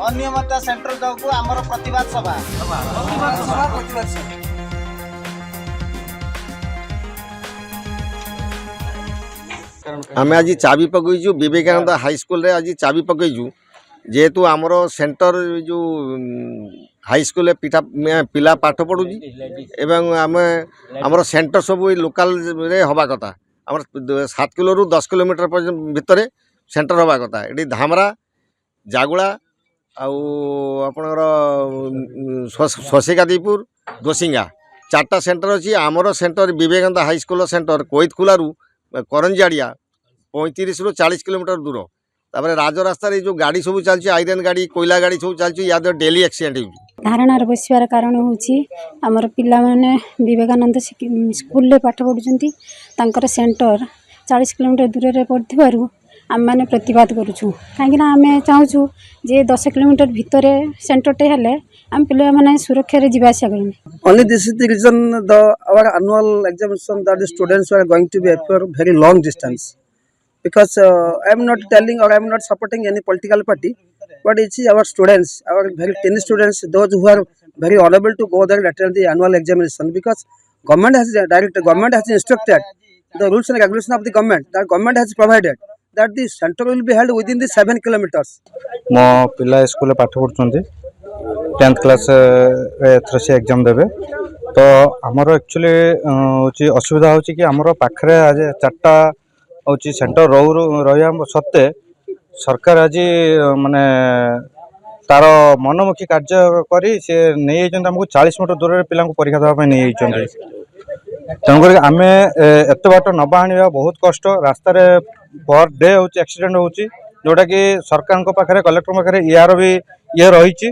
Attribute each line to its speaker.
Speaker 1: अनियमितता सेंटर को आमर प्रतिवाद सभा
Speaker 2: आम आज चाबी पकईचु विवेकानंद हाई स्कूल रे आज चाबी पकईचु जेहेतु आमर सेंटर जो हाई स्कूल पिला पाठ पढ़ुची एवं आमर सेंटर सब लोकल रे हवा कथा आमर 7 किलो रु 10 किलोमीटर भितर सेंटर हवा कथा ये धामरा जागुड़ा आपणर शशिकादीपुर गोसिंगा 4टा सेंटर अच्छी आमर centre Vivekananda high school centre कोईतखुलारू करंजाड़िया 35 रु 40 किलोमीटर दूर तापर राजरास्तार जो गाड़ी सब चलती आयरन गाड़ी कोयला गाड़ी सब चलती या डेली एक्सीडेंट हो
Speaker 3: धारणार बसवार कारण होमर पिला माने विवेकानंद स्कूल पाठ पढ़ुंट तांकर सेंटर 40 किलोमीटर दूर रे पड़ू आम मैंने प्रतिवाद करुँ कहीं आम चाहूँ जे 10 किलोमीटर भितर सेंटरटे हेले आम पिला माने सुरक्षा रे जीवा आसिया करूँ
Speaker 4: only this is the reason our annual examination that the students are going to be for very long distance because I am not telling or I am not supporting any political party but it's our students, our very 10 students, those who are very unable to go there and attend the annual examination because government has instructed the rules and regulation of the government that government has provided that the center will be held within the 7 kilometers.
Speaker 5: मो पिला school पाठ पढ़ुंट 10th class एथर से exam देवे तो आमर actually हूँ असुविधा होची कि आमर पाखरे आज 4टा हूँ सेंटर रहा सत्ते सरकार आज माने तार मनमुखी कार्य करी से नहीं आमको 40 मीटर दूर पिला परीक्षा देवाई नहीं तेणुक आम एत बाट नवा आने बहुत कष्ट रास्तार पर डे हूँ एक्सीडेंट होची जोटा कि सरकार पाखे कलेक्टर पाखे यार भी ये रही